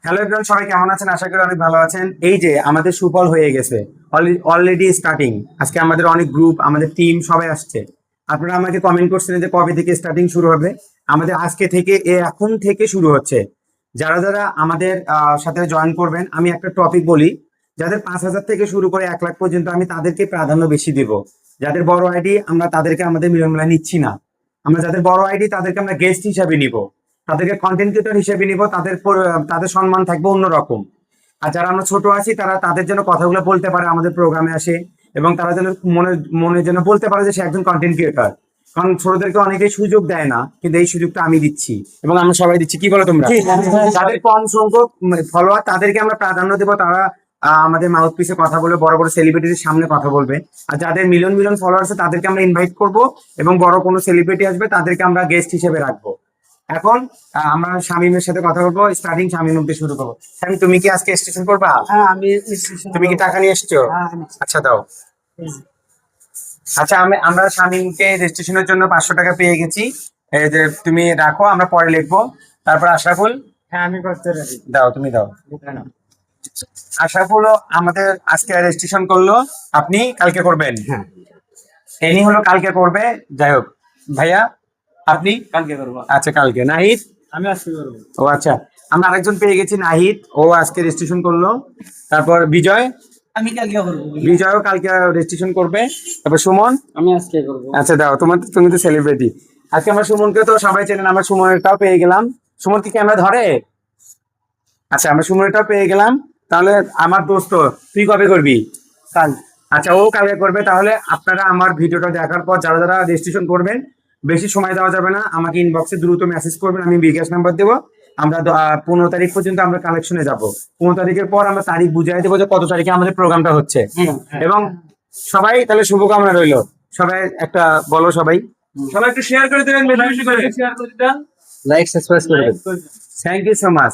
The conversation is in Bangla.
হ্যালো এভরিওয়ান, সবাই কেমন আছেন? আশা করি অনেক ভালো আছেন। এই যে আমাদের সুফল হয়ে গেছে, অলরেডি স্টার্টিং। আজকে আমাদের অনেক গ্রুপ, আমাদের টিম সবাই আসছে। আপনারা আমাকে কমেন্ট করছিলেন যে কবে থেকে স্টার্টিং শুরু হবে। আমাদের আজকে থেকে এখন থেকে শুরু হচ্ছে। যারা যারা আমাদের সাথে জয়েন করবেন, আমি একটা টপিক বলি। যাদের 5,000 থেকে শুরু করে 1 লাখ পর্যন্ত, আমি তাদেরকে প্রাধান্য বেশি দেব। যাদের বড় আইডি, আমরা তাদেরকে আমাদের মিলনমেলা নিচ্ছি না। আমরা যাদের বড় আইডি তাদেরকে আমরা গেস্ট হিসাবে নিব, তাদেরকে কন্টেন্ট ক্রিয়েটর হিসেবে নিব। তাদের সম্মান থাকবে অন্যরকম। আর যারা আমরা ছোট আছি, তারা তাদের জন্য কথাগুলো বলতে পারে, আমাদের প্রোগ্রামে আসে, এবং তারা যেন মনে মনে যেন বলতে পারে যে সে একজন কন্টেন্ট ক্রিয়েটর। কারণ ছোটদেরকে অনেকেই সুযোগ দেয় না, কিন্তু এই সুযোগটা আমি দিচ্ছি এবং আমরা সবাই দিচ্ছি। কি বলো তোমরা? যাদের কম সংখ্যক ফলোয়ার, তাদেরকে আমরা প্রাধান্য দেবো। তারা আমাদের মাউথ পিসে কথা বলে, বড় বড় সেলিব্রিটির সামনে কথা বলবে। আর যাদের মিলিয়ন মিলিয়ন ফলোয়ার আছে, তাদেরকে আমরা ইনভাইট করব, এবং বড় কোনো সেলিব্রিটি আসবে তাদেরকে আমরা গেস্ট হিসেবে রাখবো। এখন আমরা শামীমের সাথে কথা বলবো। স্টার্টিং শামীম দিয়ে শুরু করবো। শামীম, তুমি কি আজকে স্টেশন করবা? হ্যাঁ, আমি তুমি কি টাকা নিয়ে এসছো? আচ্ছা, দাও। আচ্ছা, আমরা শামীমকে রেজিস্ট্রেশনের জন্য 500 টাকা পেয়ে গেছি। এই যে তুমি রাখো, আমরা পরে লিখবো। তারপর আশরাফুল। হ্যাঁ, আমি করতে রাজি। দাও, তুমি দাও। আশরাফুল আমাদের আজকে রেজিস্ট্রেশন করলো, আপনি কালকে করবেন। হ্যাঁ, এনি হলো কালকে করবে। যাই হোক, ভাইয়া আপনি? কালকে করবো। আচ্ছা, কালকে। নাহিদ? আমি আজকে করবো। ও আচ্ছা, আমরা আরেকজন পেয়ে গেছি, নাহিদ। ও আজকে রেজিস্ট্রেশন করলো। তারপর বিজয়। আমি কালকে করবো। বিজয়ও কালকে রেজিস্ট্রেশন করবে। তারপর সুমন। আমি আজকে করবো। আচ্ছা, দাও। তুমি তো সেলিব্রিটি। আজকে আমরা সুমনকে তো সবাই চেনেন, আমরা সুমনেরটাও পেয়ে গেলাম। সুমন কি ক্যামেরা ধরে? আচ্ছা, আমরা সুমনেরটাও পেয়ে গেলাম। তাহলে আমার দোস্ত, তুই কবে করবি? কাল। আচ্ছা, ও কালকে করবে। তাহলে আপনারা আমার ভিডিওটা দেখার পর যারা যারা রেজিস্ট্রেশন করবেন, বেশি সময় দেওয়া যাবে না, আমাকে ইনবক্সে দ্রুত মেসেজ করবেন, আমি বিকাশ নাম্বার দেবো। আমরা 15 তারিখ পর্যন্ত আমরা কালেকশনে যাব। 15 তারিখের পর আমরা তারিখ বুঝিয়ে দেবো যে কত তারিখে আমাদের প্রোগ্রামটা হচ্ছে। এবং সবাই তাহলে শুভকামনা রইলো। সবাই একটা বলো, সবাই সবাই একটু শেয়ার করে দেবেন, বেশি বেশি করে শেয়ার করে দেন, লাইক সাবস্ক্রাইব করবেন। Thank you so much.